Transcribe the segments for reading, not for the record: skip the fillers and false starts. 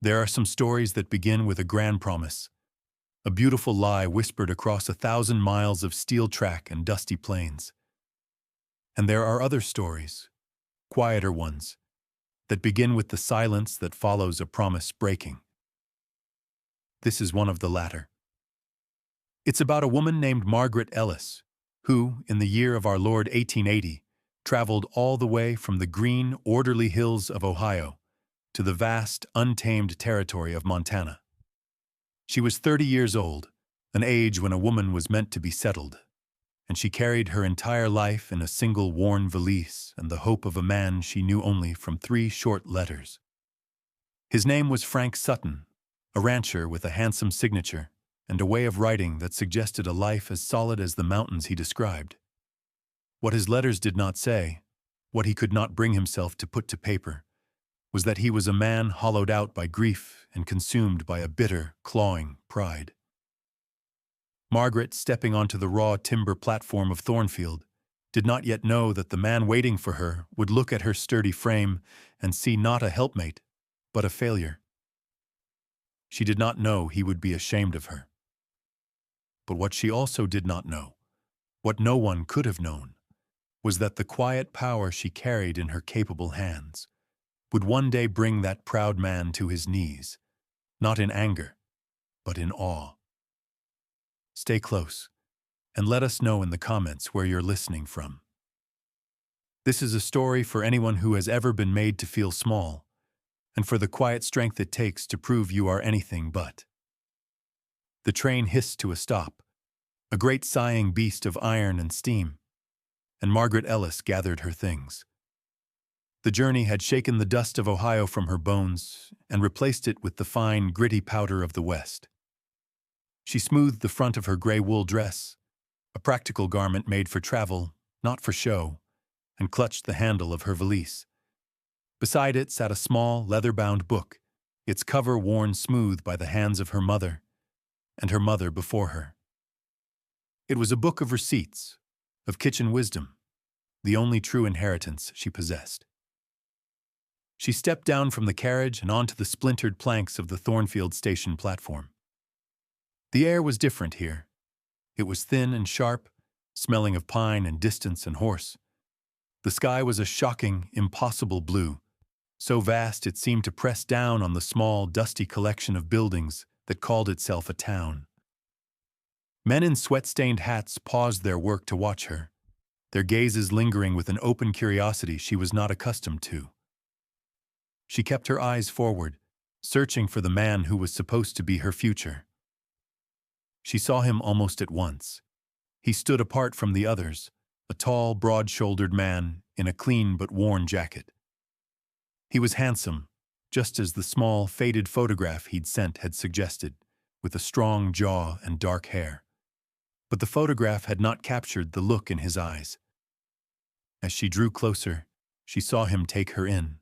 There are some stories that begin with a grand promise, a beautiful lie whispered across 1,000 miles of steel track and dusty plains. And there are other stories, quieter ones, that begin with the silence that follows a promise breaking. This is one of the latter. It's about a woman named Margaret Ellis, who, in the year of our Lord 1880, traveled all the way from the green, orderly hills of Ohio to the vast, untamed territory of Montana. She was 30 years old, an age when a woman was meant to be settled, and she carried her entire life in a single worn valise and the hope of a man she knew only from 3 short letters. His name was Frank Sutton, a rancher with a handsome signature and a way of writing that suggested a life as solid as the mountains he described. What his letters did not say, what he could not bring himself to put to paper, was that he was a man hollowed out by grief and consumed by a bitter, clawing pride. Margaret, stepping onto the raw timber platform of Thornfield, did not yet know that the man waiting for her would look at her sturdy frame and see not a helpmate, but a failure. She did not know he would be ashamed of her. But what she also did not know, what no one could have known, was that the quiet power she carried in her capable hands would one day bring that proud man to his knees, not in anger, but in awe. Stay close, and let us know in the comments where you're listening from. This is a story for anyone who has ever been made to feel small, and for the quiet strength it takes to prove you are anything but. The train hissed to a stop, a great sighing beast of iron and steam, and Margaret Ellis gathered her things. The journey had shaken the dust of Ohio from her bones and replaced it with the fine, gritty powder of the West. She smoothed the front of her gray wool dress, a practical garment made for travel, not for show, and clutched the handle of her valise. Beside it sat a small, leather-bound book, its cover worn smooth by the hands of her mother, and her mother before her. It was a book of receipts, of kitchen wisdom, the only true inheritance she possessed. She stepped down from the carriage and onto the splintered planks of the Thornfield station platform. The air was different here. It was thin and sharp, smelling of pine and distance and horse. The sky was a shocking, impossible blue, so vast it seemed to press down on the small, dusty collection of buildings that called itself a town. Men in sweat-stained hats paused their work to watch her, their gazes lingering with an open curiosity she was not accustomed to. She kept her eyes forward, searching for the man who was supposed to be her future. She saw him almost at once. He stood apart from the others, a tall, broad-shouldered man in a clean but worn jacket. He was handsome, just as the small, faded photograph he'd sent had suggested, with a strong jaw and dark hair. But the photograph had not captured the look in his eyes. As she drew closer, she saw him take her in,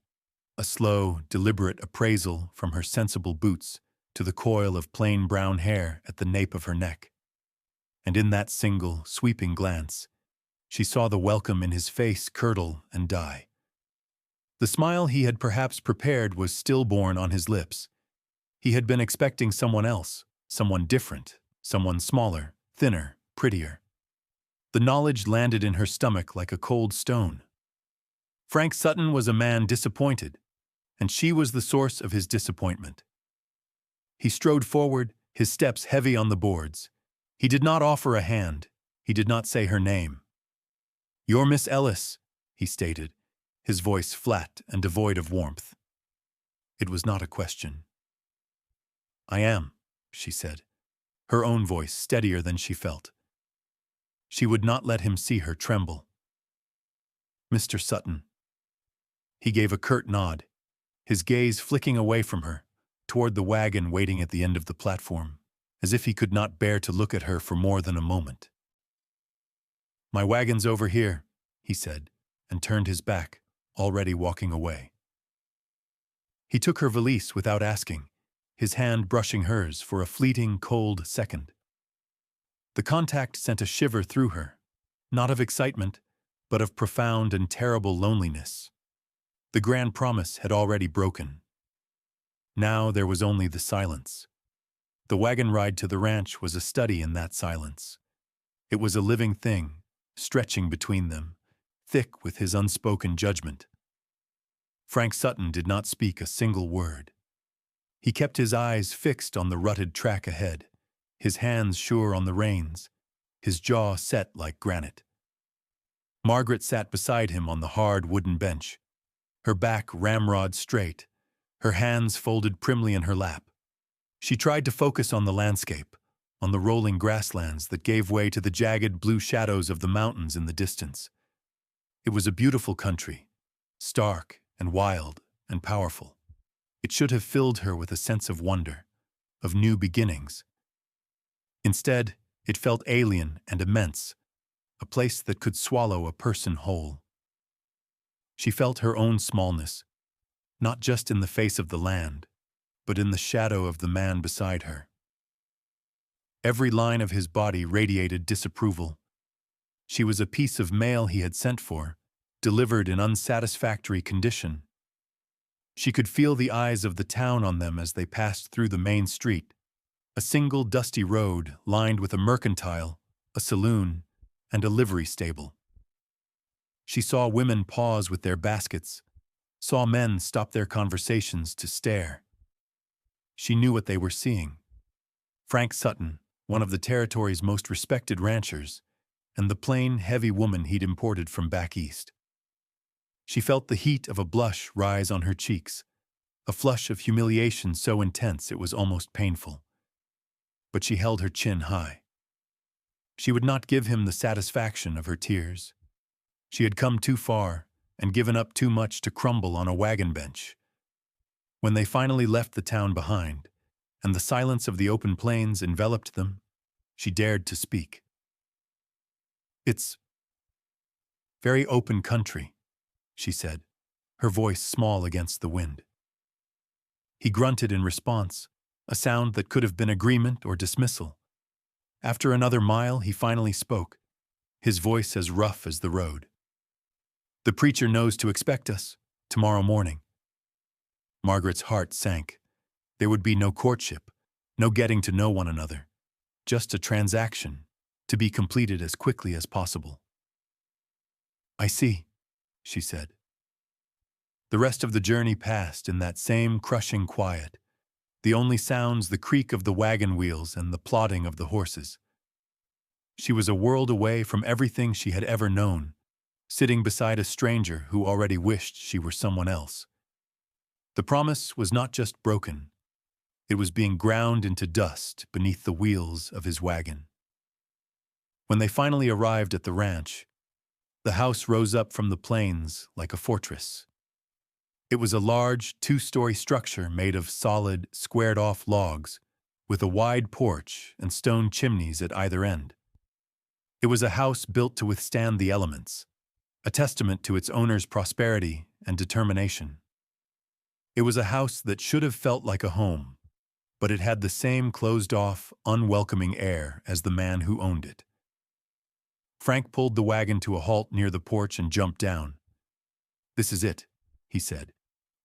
a slow, deliberate appraisal from her sensible boots to the coil of plain brown hair at the nape of her neck. And in that single, sweeping glance, she saw the welcome in his face curdle and die. The smile he had perhaps prepared was stillborn on his lips. He had been expecting someone else, someone different, someone smaller, thinner, prettier. The knowledge landed in her stomach like a cold stone. Frank Sutton was a man disappointed, and she was the source of his disappointment. He strode forward, his steps heavy on the boards. He did not offer a hand. He did not say her name. "You're Miss Ellis," he stated, his voice flat and devoid of warmth. It was not a question. "I am," she said, her own voice steadier than she felt. She would not let him see her tremble. "Mr. Sutton." He gave a curt nod, his gaze flicking away from her, toward the wagon waiting at the end of the platform, as if he could not bear to look at her for more than a moment. "My wagon's over here," he said, and turned his back, already walking away. He took her valise without asking, his hand brushing hers for a fleeting, cold second. The contact sent a shiver through her, not of excitement, but of profound and terrible loneliness. The grand promise had already broken. Now there was only the silence. The wagon ride to the ranch was a study in that silence. It was a living thing, stretching between them, thick with his unspoken judgment. Frank Sutton did not speak a single word. He kept his eyes fixed on the rutted track ahead, his hands sure on the reins, his jaw set like granite. Margaret sat beside him on the hard wooden bench, her back ramrod straight, her hands folded primly in her lap. She tried to focus on the landscape, on the rolling grasslands that gave way to the jagged blue shadows of the mountains in the distance. It was a beautiful country, stark and wild and powerful. It should have filled her with a sense of wonder, of new beginnings. Instead, it felt alien and immense, a place that could swallow a person whole. She felt her own smallness, not just in the face of the land, but in the shadow of the man beside her. Every line of his body radiated disapproval. She was a piece of mail he had sent for, delivered in unsatisfactory condition. She could feel the eyes of the town on them as they passed through the main street, a single dusty road lined with a mercantile, a saloon, and a livery stable. She saw women pause with their baskets, saw men stop their conversations to stare. She knew what they were seeing. Frank Sutton, one of the territory's most respected ranchers, and the plain, heavy woman he'd imported from back east. She felt the heat of a blush rise on her cheeks, a flush of humiliation so intense it was almost painful. But she held her chin high. She would not give him the satisfaction of her tears. She had come too far and given up too much to crumble on a wagon bench. When they finally left the town behind, and the silence of the open plains enveloped them, she dared to speak. "It's very open country," she said, her voice small against the wind. He grunted in response, a sound that could have been agreement or dismissal. After another mile, he finally spoke, his voice as rough as the road. "The preacher knows to expect us, tomorrow morning." Margaret's heart sank. There would be no courtship, no getting to know one another, just a transaction, to be completed as quickly as possible. "I see," she said. The rest of the journey passed in that same crushing quiet, the only sounds the creak of the wagon wheels and the plodding of the horses. She was a world away from everything she had ever known, sitting beside a stranger who already wished she were someone else. The promise was not just broken, it was being ground into dust beneath the wheels of his wagon. When they finally arrived at the ranch, the house rose up from the plains like a fortress. It was a large, two-story structure made of solid, squared-off logs, with a wide porch and stone chimneys at either end. It was a house built to withstand the elements, a testament to its owner's prosperity and determination. It was a house that should have felt like a home, but it had the same closed-off, unwelcoming air as the man who owned it. Frank pulled the wagon to a halt near the porch and jumped down. "This is it," he said,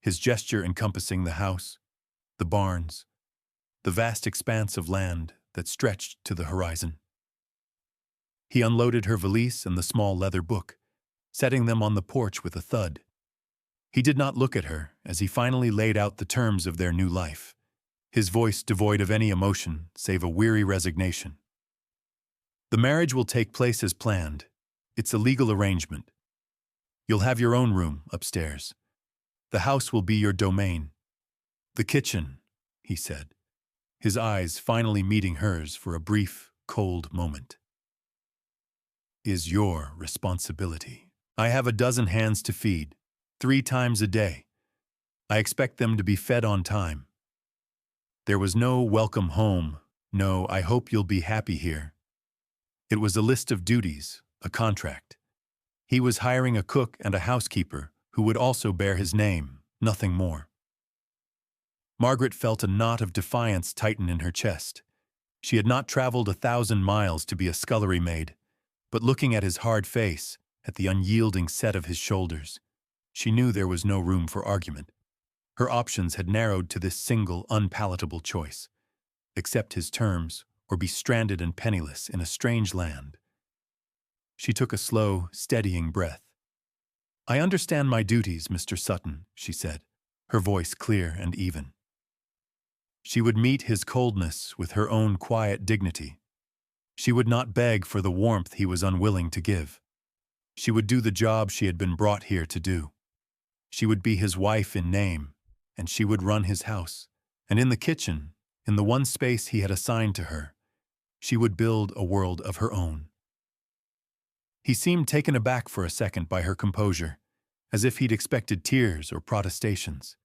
his gesture encompassing the house, the barns, the vast expanse of land that stretched to the horizon. He unloaded her valise and the small leather book, setting them on the porch with a thud. He did not look at her as he finally laid out the terms of their new life, his voice devoid of any emotion save a weary resignation. "The marriage will take place as planned. It's a legal arrangement. You'll have your own room upstairs. The house will be your domain. The kitchen," he said, his eyes finally meeting hers for a brief, cold moment, "is your responsibility. I have a dozen hands to feed, 3 times a day. I expect them to be fed on time." There was no welcome home, no "I hope you'll be happy here." It was a list of duties, a contract. He was hiring a cook and a housekeeper who would also bear his name, nothing more. Margaret felt a knot of defiance tighten in her chest. She had not traveled 1,000 miles to be a scullery maid, but looking at his hard face, at the unyielding set of his shoulders, she knew there was no room for argument. Her options had narrowed to this single, unpalatable choice: accept his terms or be stranded and penniless in a strange land. She took a slow, steadying breath. "I understand my duties, Mr. Sutton," she said, her voice clear and even. She would meet his coldness with her own quiet dignity. She would not beg for the warmth he was unwilling to give. She would do the job she had been brought here to do. She would be his wife in name, and she would run his house. And in the kitchen, in the one space he had assigned to her, she would build a world of her own. He seemed taken aback for a second by her composure, as if he'd expected tears or protestations.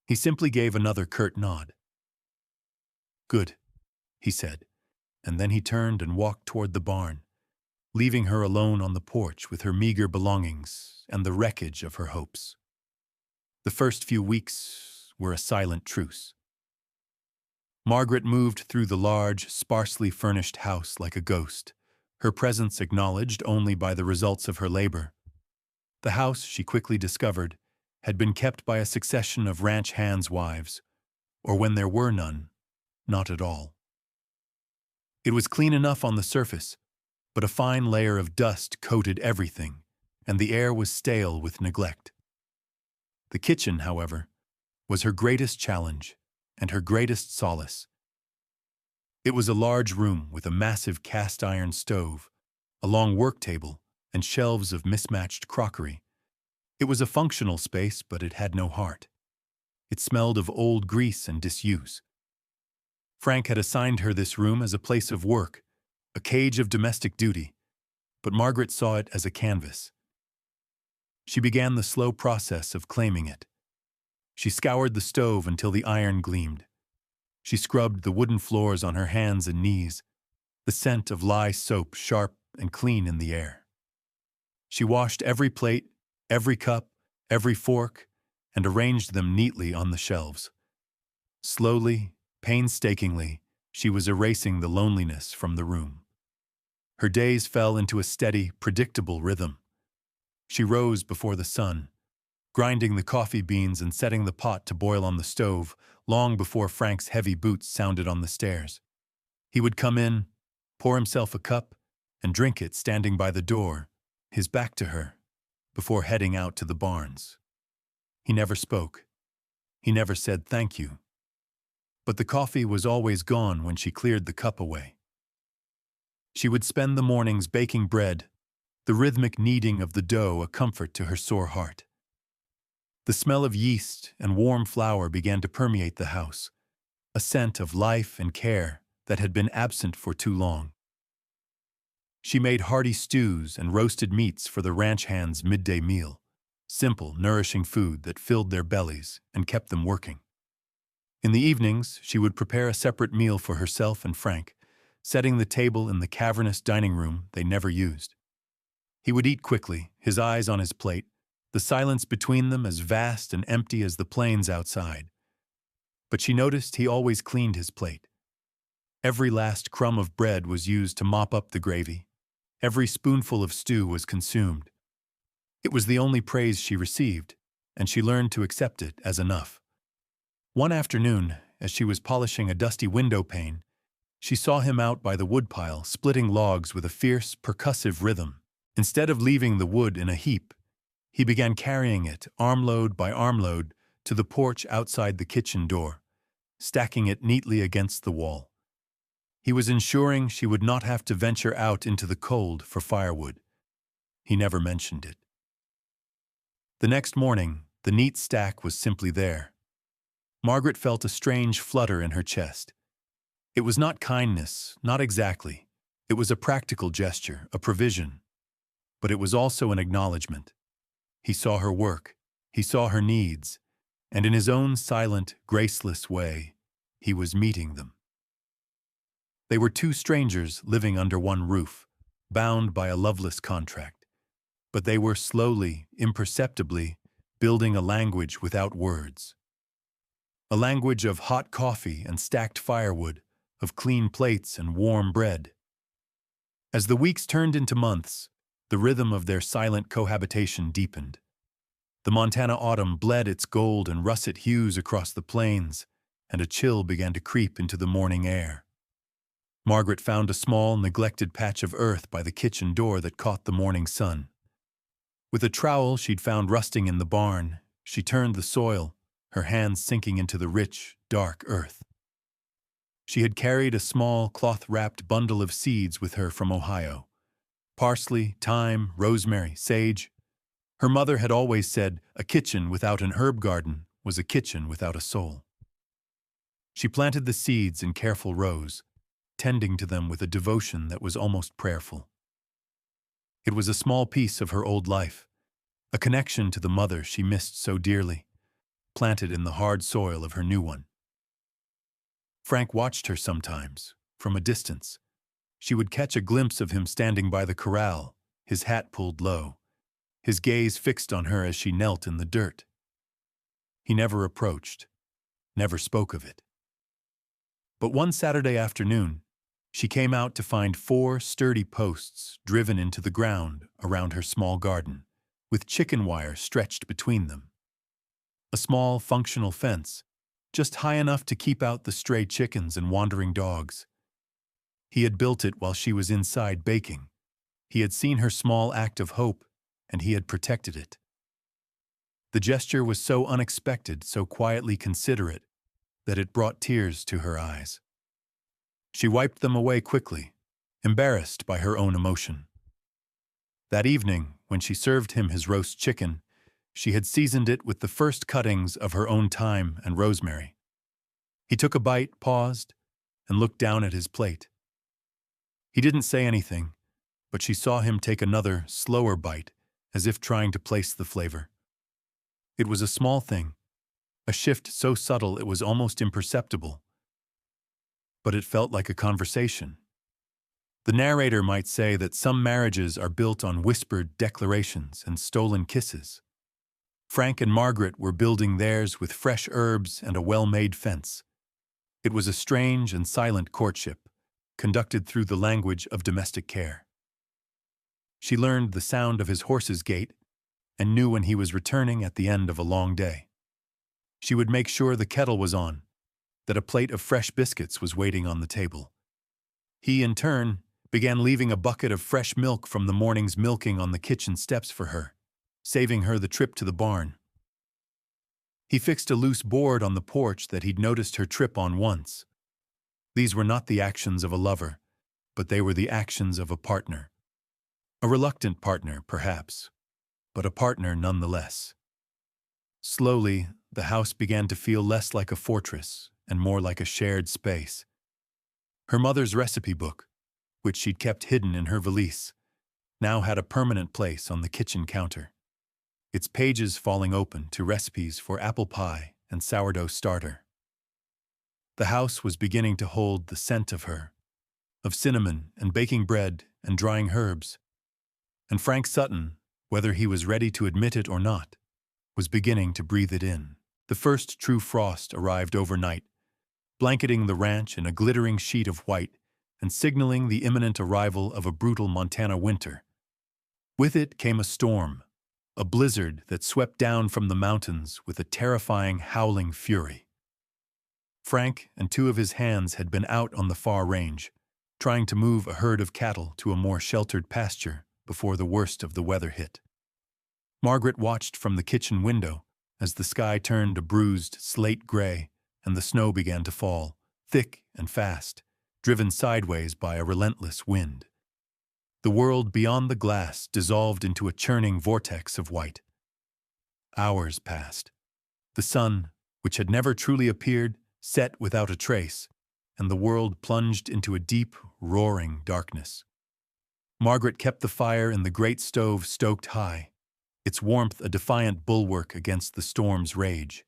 He simply gave another curt nod. "Good," he said, and then he turned and walked toward the barn, leaving her alone on the porch with her meager belongings and the wreckage of her hopes. The first few weeks were a silent truce. Margaret moved through the large, sparsely furnished house like a ghost, her presence acknowledged only by the results of her labor. The house, she quickly discovered, had been kept by a succession of ranch hands' wives, or when there were none, not at all. It was clean enough on the surface, but a fine layer of dust coated everything, and the air was stale with neglect. The kitchen, however, was her greatest challenge and her greatest solace. It was a large room with a massive cast-iron stove, a long work table, and shelves of mismatched crockery. It was a functional space, but it had no heart. It smelled of old grease and disuse. Frank had assigned her this room as a place of work, a cage of domestic duty, but Margaret saw it as a canvas. She began the slow process of claiming it. She scoured the stove until the iron gleamed. She scrubbed the wooden floors on her hands and knees, the scent of lye soap sharp and clean in the air. She washed every plate, every cup, every fork, and arranged them neatly on the shelves. Slowly, painstakingly, she was erasing the loneliness from the room. Her days fell into a steady, predictable rhythm. She rose before the sun, grinding the coffee beans and setting the pot to boil on the stove long before Frank's heavy boots sounded on the stairs. He would come in, pour himself a cup, and drink it standing by the door, his back to her, before heading out to the barns. He never spoke. He never said thank you. But the coffee was always gone when she cleared the cup away. She would spend the mornings baking bread, the rhythmic kneading of the dough a comfort to her sore heart. The smell of yeast and warm flour began to permeate the house, a scent of life and care that had been absent for too long. She made hearty stews and roasted meats for the ranch hands' midday meal, simple, nourishing food that filled their bellies and kept them working. In the evenings, she would prepare a separate meal for herself and Frank, setting the table in the cavernous dining room they never used. He would eat quickly, his eyes on his plate, the silence between them as vast and empty as the plains outside. But she noticed he always cleaned his plate. Every last crumb of bread was used to mop up the gravy. Every spoonful of stew was consumed. It was the only praise she received, and she learned to accept it as enough. One afternoon, as she was polishing a dusty window pane, she saw him out by the woodpile splitting logs with a fierce, percussive rhythm. Instead of leaving the wood in a heap, he began carrying it, armload by armload, to the porch outside the kitchen door, stacking it neatly against the wall. He was ensuring she would not have to venture out into the cold for firewood. He never mentioned it. The next morning, the neat stack was simply there. Margaret felt a strange flutter in her chest. It was not kindness, not exactly. It was a practical gesture, a provision. But it was also an acknowledgement. He saw her work, he saw her needs, and in his own silent, graceless way, he was meeting them. They were two strangers living under one roof, bound by a loveless contract. But they were slowly, imperceptibly, building a language without words. A language of hot coffee and stacked firewood, of clean plates and warm bread. As the weeks turned into months, the rhythm of their silent cohabitation deepened. The Montana autumn bled its gold and russet hues across the plains, and a chill began to creep into the morning air. Margaret found a small, neglected patch of earth by the kitchen door that caught the morning sun. With a trowel she'd found rusting in the barn, she turned the soil, her hands sinking into the rich, dark earth. She had carried a small, cloth-wrapped bundle of seeds with her from Ohio. Parsley, thyme, rosemary, sage. Her mother had always said a kitchen without an herb garden was a kitchen without a soul. She planted the seeds in careful rows, tending to them with a devotion that was almost prayerful. It was a small piece of her old life, a connection to the mother she missed so dearly, planted in the hard soil of her new one. Frank watched her sometimes, from a distance. She would catch a glimpse of him standing by the corral, his hat pulled low, his gaze fixed on her as she knelt in the dirt. He never approached, never spoke of it. But one Saturday afternoon, she came out to find 4 sturdy posts driven into the ground around her small garden, with chicken wire stretched between them. A small, functional fence, just high enough to keep out the stray chickens and wandering dogs. He had built it while she was inside baking. He had seen her small act of hope, and he had protected it. The gesture was so unexpected, so quietly considerate, that it brought tears to her eyes. She wiped them away quickly, embarrassed by her own emotion. That evening, when she served him his roast chicken, she had seasoned it with the first cuttings of her own thyme and rosemary. He took a bite, paused, and looked down at his plate. He didn't say anything, but she saw him take another, slower bite, as if trying to place the flavor. It was a small thing, a shift so subtle it was almost imperceptible, but it felt like a conversation. The narrator might say that some marriages are built on whispered declarations and stolen kisses. Frank and Margaret were building theirs with fresh herbs and a well-made fence. It was a strange and silent courtship, conducted through the language of domestic care. She learned the sound of his horse's gait and knew when he was returning at the end of a long day. She would make sure the kettle was on, that a plate of fresh biscuits was waiting on the table. He, in turn, began leaving a bucket of fresh milk from the morning's milking on the kitchen steps for her, saving her the trip to the barn. He fixed a loose board on the porch that he'd noticed her trip on once. These were not the actions of a lover, but they were the actions of a partner. A reluctant partner, perhaps, but a partner nonetheless. Slowly, the house began to feel less like a fortress and more like a shared space. Her mother's recipe book, which she'd kept hidden in her valise, now had a permanent place on the kitchen counter, its pages falling open to recipes for apple pie and sourdough starter. The house was beginning to hold the scent of her, of cinnamon and baking bread and drying herbs, and Frank Sutton, whether he was ready to admit it or not, was beginning to breathe it in. The first true frost arrived overnight, blanketing the ranch in a glittering sheet of white and signaling the imminent arrival of a brutal Montana winter. With it came a storm, a blizzard that swept down from the mountains with a terrifying, howling fury. Frank and 2 of his hands had been out on the far range, trying to move a herd of cattle to a more sheltered pasture before the worst of the weather hit. Margaret watched from the kitchen window as the sky turned a bruised slate gray and the snow began to fall, thick and fast, driven sideways by a relentless wind. The world beyond the glass dissolved into a churning vortex of white. Hours passed. The sun, which had never truly appeared, set without a trace, and the world plunged into a deep, roaring darkness. Margaret kept the fire in the great stove stoked high, its warmth a defiant bulwark against the storm's rage.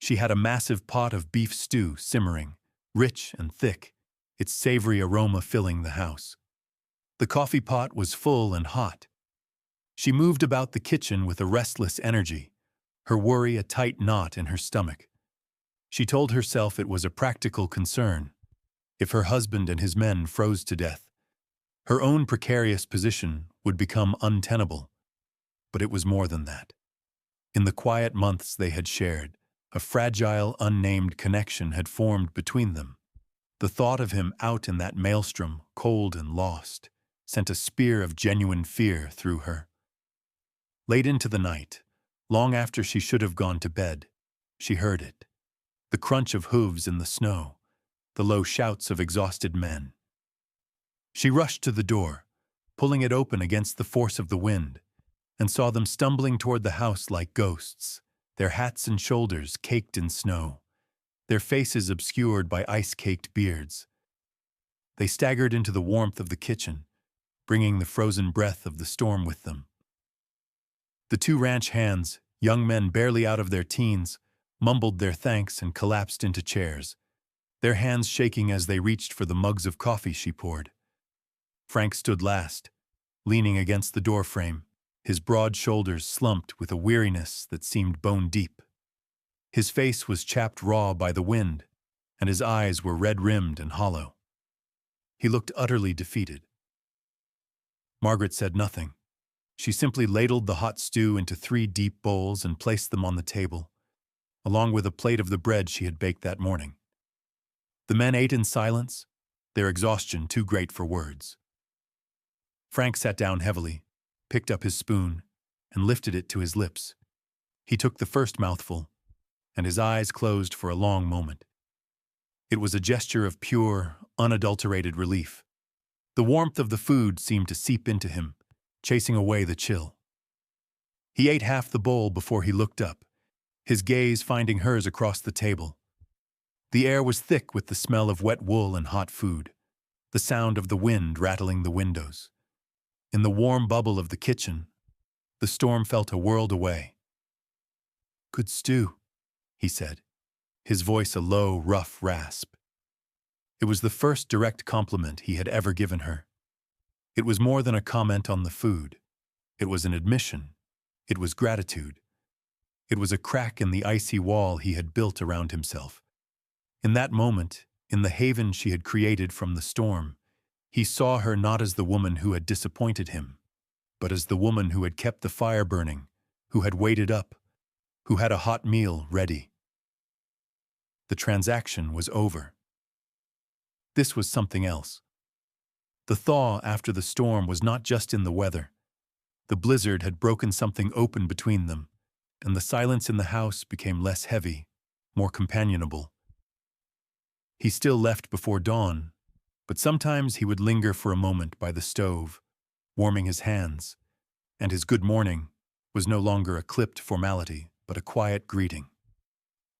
She had a massive pot of beef stew simmering, rich and thick, its savory aroma filling the house. The coffee pot was full and hot. She moved about the kitchen with a restless energy, her worry a tight knot in her stomach. She told herself it was a practical concern. If her husband and his men froze to death, her own precarious position would become untenable. But it was more than that. In the quiet months they had shared, a fragile, unnamed connection had formed between them. The thought of him out in that maelstrom, cold and lost, sent a spear of genuine fear through her. Late into the night, long after she should have gone to bed, she heard it. The crunch of hooves in the snow, the low shouts of exhausted men. She rushed to the door, pulling it open against the force of the wind, and saw them stumbling toward the house like ghosts, their hats and shoulders caked in snow, their faces obscured by ice-caked beards. They staggered into the warmth of the kitchen, bringing the frozen breath of the storm with them. The two ranch hands, young men barely out of their teens, mumbled their thanks and collapsed into chairs, their hands shaking as they reached for the mugs of coffee she poured. Frank stood last, leaning against the doorframe, his broad shoulders slumped with a weariness that seemed bone-deep. His face was chapped raw by the wind, and his eyes were red-rimmed and hollow. He looked utterly defeated. Margaret said nothing. She simply ladled the hot stew into 3 deep bowls and placed them on the table, along with a plate of the bread she had baked that morning. The men ate in silence, their exhaustion too great for words. Frank sat down heavily, picked up his spoon, and lifted it to his lips. He took the first mouthful, and his eyes closed for a long moment. It was a gesture of pure, unadulterated relief. The warmth of the food seemed to seep into him, chasing away the chill. He ate half the bowl before he looked up, his gaze finding hers across the table. The air was thick with the smell of wet wool and hot food, the sound of the wind rattling the windows. In the warm bubble of the kitchen, the storm felt a world away. "Good stew," he said, his voice a low, rough rasp. It was the first direct compliment he had ever given her. It was more than a comment on the food. It was an admission. It was gratitude. It was a crack in the icy wall he had built around himself. In that moment, in the haven she had created from the storm, he saw her not as the woman who had disappointed him, but as the woman who had kept the fire burning, who had waited up, who had a hot meal ready. The transaction was over. This was something else. The thaw after the storm was not just in the weather. The blizzard had broken something open between them, and the silence in the house became less heavy, more companionable. He still left before dawn, but sometimes he would linger for a moment by the stove, warming his hands, and his good morning was no longer a clipped formality, but a quiet greeting.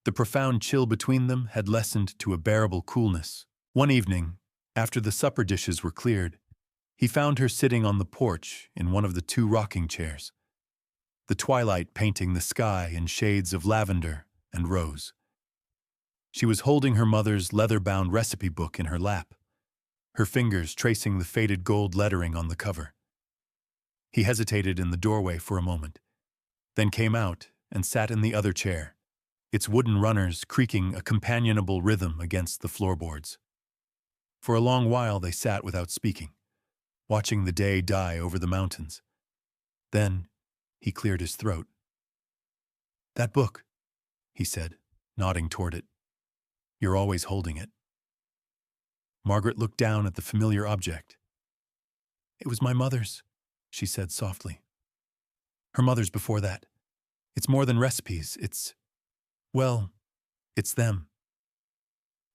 The profound chill between them had lessened to a bearable coolness. One evening, after the supper dishes were cleared, he found her sitting on the porch in one of the 2 rocking chairs, the twilight painting the sky in shades of lavender and rose. She was holding her mother's leather-bound recipe book in her lap, her fingers tracing the faded gold lettering on the cover. He hesitated in the doorway for a moment, then came out and sat in the other chair, its wooden runners creaking a companionable rhythm against the floorboards. For a long while they sat without speaking, watching the day die over the mountains. Then he cleared his throat. "That book," he said, nodding toward it. "You're always holding it." Margaret looked down at the familiar object. "It was my mother's," she said softly. "Her mother's before that. It's more than recipes, it's them."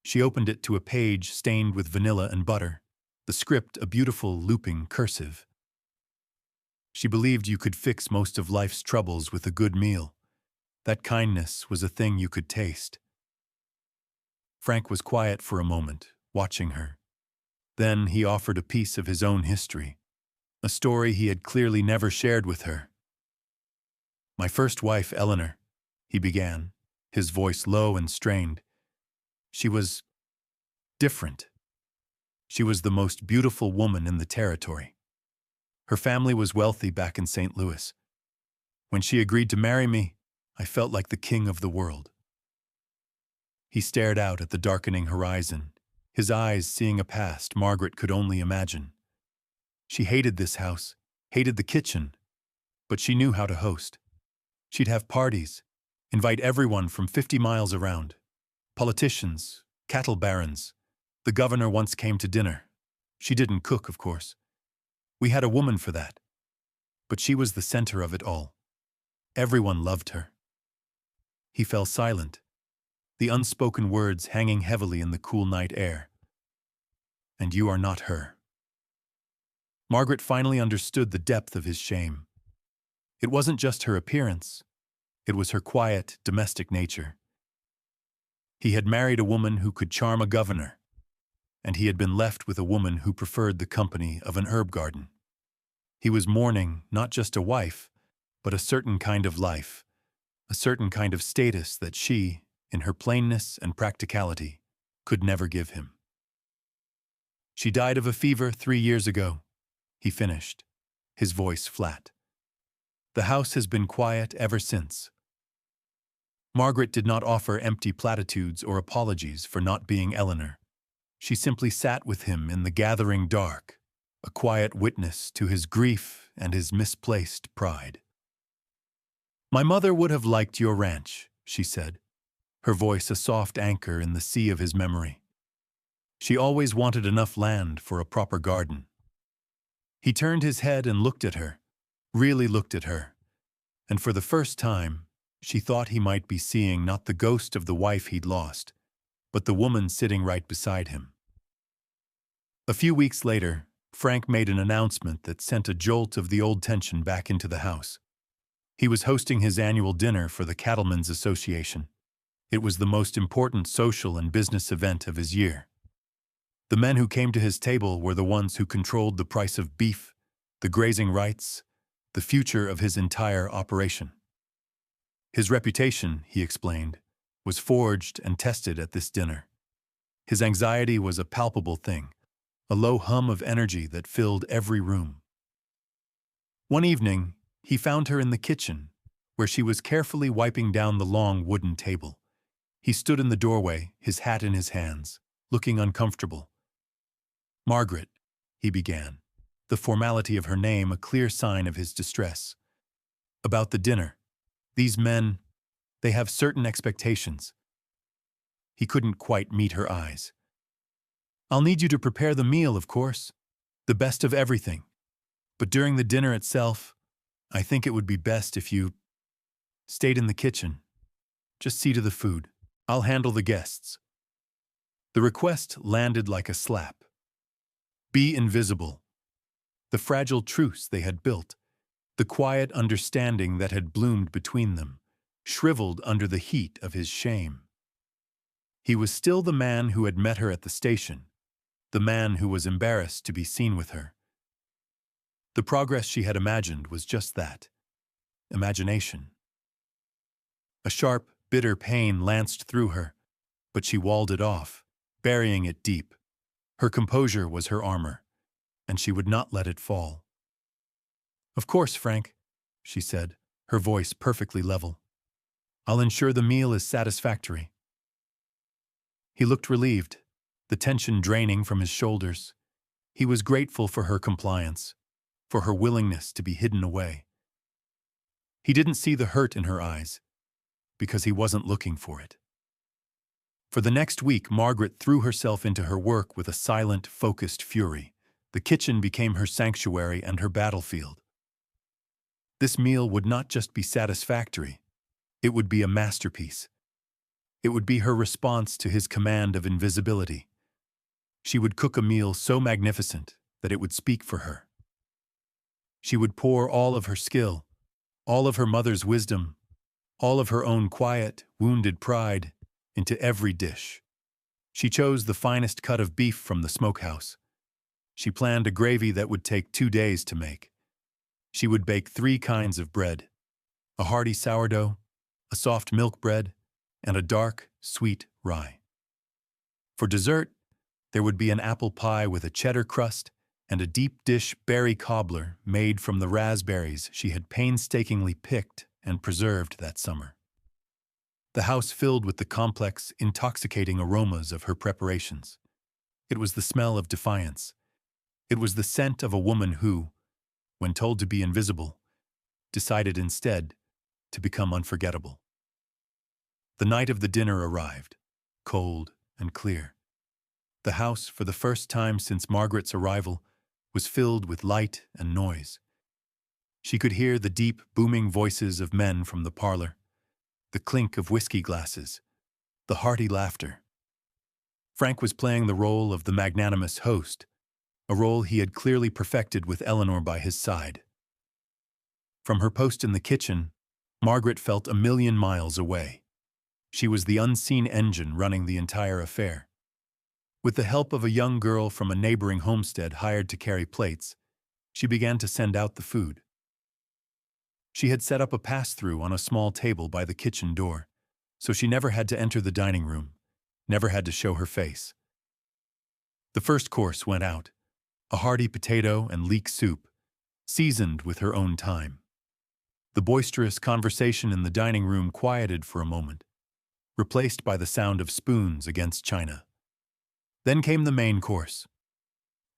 She opened it to a page stained with vanilla and butter, the script a beautiful looping cursive. She believed you could fix most of life's troubles with a good meal. That kindness was a thing you could taste. Frank was quiet for a moment, watching her. Then he offered a piece of his own history, a story he had clearly never shared with her. "My first wife, Eleanor," he began, his voice low and strained. "She was different. She was the most beautiful woman in the territory. Her family was wealthy back in St. Louis. When she agreed to marry me, I felt like the king of the world." He stared out at the darkening horizon, his eyes seeing a past Margaret could only imagine. She hated this house, hated the kitchen, but she knew how to host. She'd have parties, invite everyone from 50 miles around. Politicians, cattle barons. The governor once came to dinner. She didn't cook, of course. We had a woman for that. But she was the center of it all. Everyone loved her. He fell silent, the unspoken words hanging heavily in the cool night air. And you are not her. Margaret finally understood the depth of his shame. It wasn't just her appearance. It was her quiet, domestic nature. He had married a woman who could charm a governor, and he had been left with a woman who preferred the company of an herb garden. He was mourning not just a wife, but a certain kind of life, a certain kind of status that she, in her plainness and practicality, could never give him. She died of a fever 3 years ago, he finished, his voice flat. The house has been quiet ever since. Margaret did not offer empty platitudes or apologies for not being Eleanor. She simply sat with him in the gathering dark, a quiet witness to his grief and his misplaced pride. "My mother would have liked your ranch," she said, her voice a soft anchor in the sea of his memory. "She always wanted enough land for a proper garden." He turned his head and looked at her, really looked at her, and for the first time, she thought he might be seeing not the ghost of the wife he'd lost, but the woman sitting right beside him. A few weeks later, Frank made an announcement that sent a jolt of the old tension back into the house. He was hosting his annual dinner for the Cattlemen's Association. It was the most important social and business event of his year. The men who came to his table were the ones who controlled the price of beef, the grazing rights, the future of his entire operation. His reputation, he explained, was forged and tested at this dinner. His anxiety was a palpable thing, a low hum of energy that filled every room. One evening, he found her in the kitchen, where she was carefully wiping down the long wooden table. He stood in the doorway, his hat in his hands, looking uncomfortable. "Margaret," he began, the formality of her name a clear sign of his distress. "About the dinner. These men, they have certain expectations." He couldn't quite meet her eyes. "I'll need you to prepare the meal, of course, the best of everything. But during the dinner itself, I think it would be best if you stayed in the kitchen. Just see to the food. I'll handle the guests." The request landed like a slap. Be invisible. The fragile truce they had built, the quiet understanding that had bloomed between them, shriveled under the heat of his shame. He was still the man who had met her at the station, the man who was embarrassed to be seen with her. The progress she had imagined was just that, imagination. A sharp, bitter pain lanced through her, but she walled it off, burying it deep. Her composure was her armor, and she would not let it fall. "Of course, Frank," she said, her voice perfectly level. "I'll ensure the meal is satisfactory." He looked relieved, the tension draining from his shoulders. He was grateful for her compliance, for her willingness to be hidden away. He didn't see the hurt in her eyes, because he wasn't looking for it. For the next week, Margaret threw herself into her work with a silent, focused fury. The kitchen became her sanctuary and her battlefield. This meal would not just be satisfactory, it would be a masterpiece. It would be her response to his command of invisibility. She would cook a meal so magnificent that it would speak for her. She would pour all of her skill, all of her mother's wisdom, all of her own quiet, wounded pride into every dish. She chose the finest cut of beef from the smokehouse. She planned a gravy that would take 2 days to make. She would bake 3 kinds of bread: a hearty sourdough, a soft milk bread, and a dark, sweet rye. For dessert, there would be an apple pie with a cheddar crust and a deep-dish berry cobbler made from the raspberries she had painstakingly picked and preserved that summer. The house filled with the complex, intoxicating aromas of her preparations. It was the smell of defiance. It was the scent of a woman who, when told to be invisible, decided instead to become unforgettable. The night of the dinner arrived, cold and clear. The house, for the first time since Margaret's arrival, was filled with light and noise. She could hear the deep, booming voices of men from the parlor, the clink of whiskey glasses, the hearty laughter. Frank was playing the role of the magnanimous host, a role he had clearly perfected with Eleanor by his side. From her post in the kitchen, Margaret felt a million miles away. She was the unseen engine running the entire affair. With the help of a young girl from a neighboring homestead hired to carry plates, she began to send out the food. She had set up a pass-through on a small table by the kitchen door, so she never had to enter the dining room, never had to show her face. The first course went out, a hearty potato and leek soup, seasoned with her own thyme. The boisterous conversation in the dining room quieted for a moment, replaced by the sound of spoons against china. Then came the main course.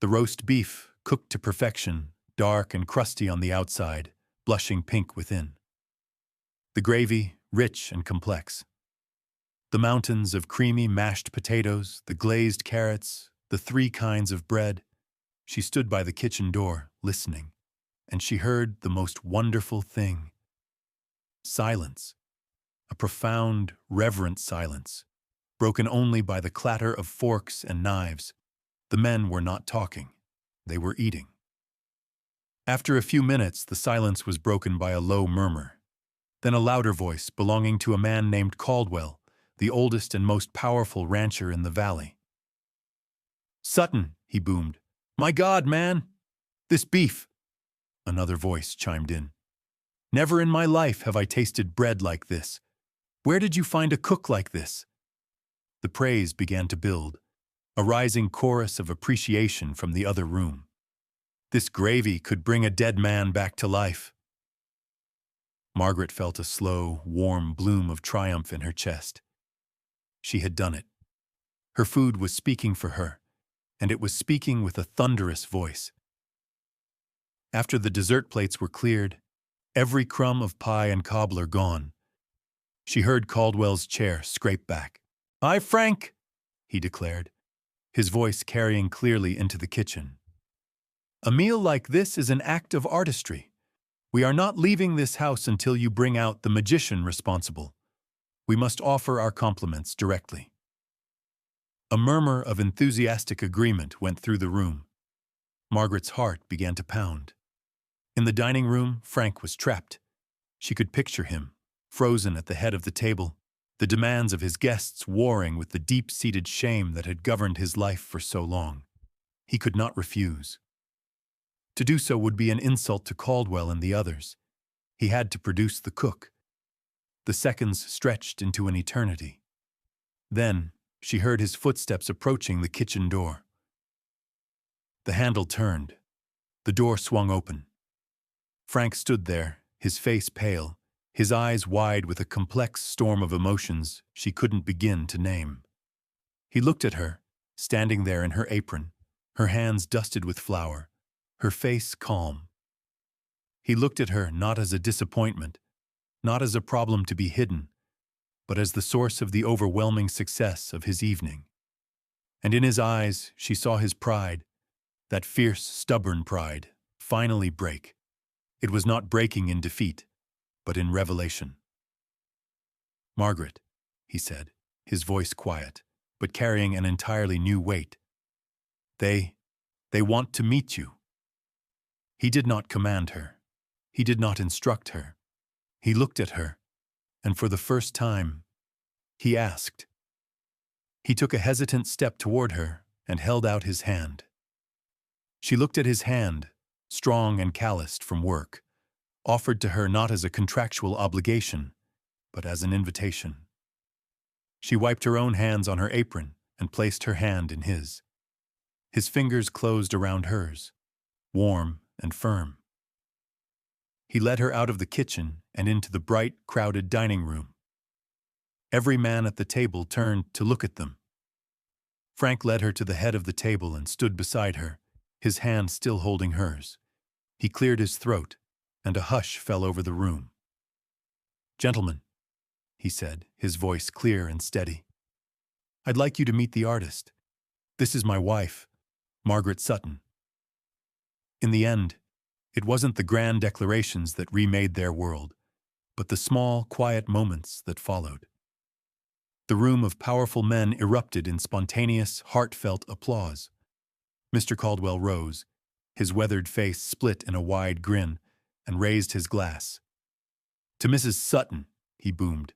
The roast beef, cooked to perfection, dark and crusty on the outside, blushing pink within. The gravy, rich and complex. The mountains of creamy mashed potatoes, the glazed carrots, the 3 kinds of bread. She stood by the kitchen door, listening, and she heard the most wonderful thing. Silence. A profound, reverent silence, broken only by the clatter of forks and knives. The men were not talking. They were eating. After a few minutes, the silence was broken by a low murmur. Then a louder voice belonging to a man named Caldwell, the oldest and most powerful rancher in the valley. "Sutton," he boomed. "My God, man! This beef!" Another voice chimed in. "Never in my life have I tasted bread like this. Where did you find a cook like this?" The praise began to build, a rising chorus of appreciation from the other room. This gravy could bring a dead man back to life. Margaret felt a slow, warm bloom of triumph in her chest. She had done it. Her food was speaking for her, and it was speaking with a thunderous voice. After the dessert plates were cleared, every crumb of pie and cobbler gone, she heard Caldwell's chair scrape back. "Aye, Frank," he declared, his voice carrying clearly into the kitchen. "A meal like this is an act of artistry. We are not leaving this house until you bring out the magician responsible. We must offer our compliments directly." A murmur of enthusiastic agreement went through the room. Margaret's heart began to pound. In the dining room, Frank was trapped. She could picture him, frozen at the head of the table, the demands of his guests warring with the deep-seated shame that had governed his life for so long. He could not refuse. To do so would be an insult to Caldwell and the others. He had to produce the cook. The seconds stretched into an eternity. Then she heard his footsteps approaching the kitchen door. The handle turned. The door swung open. Frank stood there, his face pale, his eyes wide with a complex storm of emotions she couldn't begin to name. He looked at her, standing there in her apron, her hands dusted with flour, her face calm. He looked at her not as a disappointment, not as a problem to be hidden, but as the source of the overwhelming success of his evening. And in his eyes she saw his pride, that fierce, stubborn pride, finally break. It was not breaking in defeat, but in revelation. "Margaret," he said, his voice quiet, but carrying an entirely new weight. They want to meet you." He did not command her. He did not instruct her. He looked at her, and for the first time, he asked. He took a hesitant step toward her and held out his hand. She looked at his hand, strong and calloused from work, offered to her not as a contractual obligation, but as an invitation. She wiped her own hands on her apron and placed her hand in his. His fingers closed around hers, warm and firm. He led her out of the kitchen and into the bright, crowded dining room. Every man at the table turned to look at them. Frank led her to the head of the table and stood beside her, his hand still holding hers. He cleared his throat, and a hush fell over the room. "Gentlemen," he said, his voice clear and steady, "I'd like you to meet the artist. This is my wife, Margaret Sutton." In the end, it wasn't the grand declarations that remade their world, but the small, quiet moments that followed. The room of powerful men erupted in spontaneous, heartfelt applause. Mr. Caldwell rose, his weathered face split in a wide grin, and raised his glass. "To Mrs. Sutton," he boomed,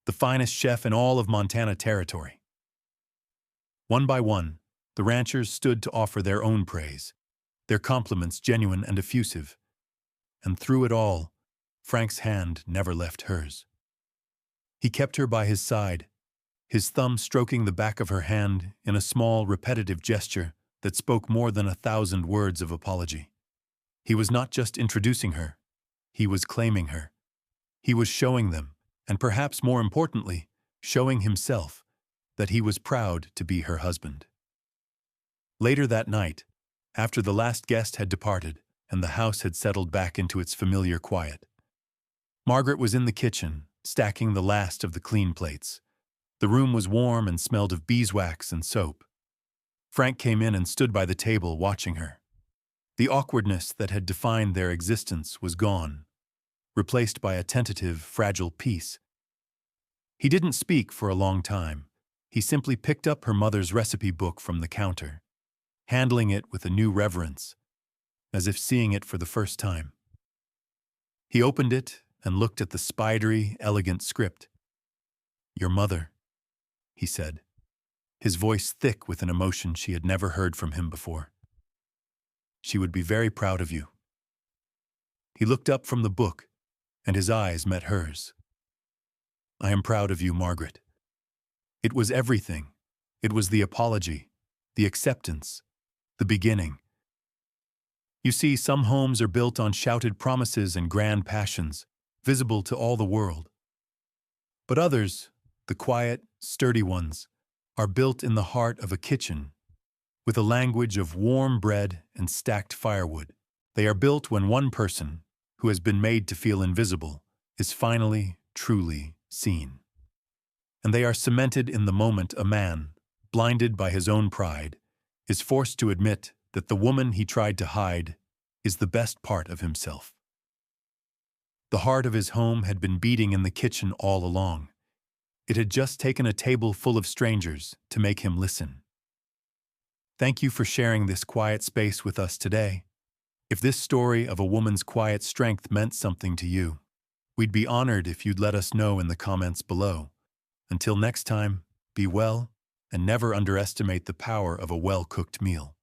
"the finest chef in all of Montana Territory." One by one, the ranchers stood to offer their own praise, their compliments genuine and effusive. And through it all, Frank's hand never left hers. He kept her by his side, his thumb stroking the back of her hand in a small, repetitive gesture that spoke more than 1,000 words of apology. He was not just introducing her, he was claiming her. He was showing them, and perhaps more importantly, showing himself, that he was proud to be her husband. Later that night, after the last guest had departed and the house had settled back into its familiar quiet, Margaret was in the kitchen, stacking the last of the clean plates. The room was warm and smelled of beeswax and soap. Frank came in and stood by the table watching her. The awkwardness that had defined their existence was gone, replaced by a tentative, fragile peace. He didn't speak for a long time. He simply picked up her mother's recipe book from the counter, handling it with a new reverence, as if seeing it for the first time. He opened it and looked at the spidery, elegant script. "Your mother," he said, his voice thick with an emotion she had never heard from him before. "She would be very proud of you." He looked up from the book, and his eyes met hers. "I am proud of you, Margaret." It was everything. It was the apology, the acceptance, the beginning. You see, some homes are built on shouted promises and grand passions, visible to all the world. But others, the quiet, sturdy ones, are built in the heart of a kitchen, with a language of warm bread and stacked firewood. They are built when one person, who has been made to feel invisible, is finally, truly seen. And they are cemented in the moment a man, blinded by his own pride, is forced to admit that the woman he tried to hide is the best part of himself. The heart of his home had been beating in the kitchen all along. It had just taken a table full of strangers to make him listen. Thank you for sharing this quiet space with us today. If this story of a woman's quiet strength meant something to you, we'd be honored if you'd let us know in the comments below. Until next time, be well and never underestimate the power of a well-cooked meal.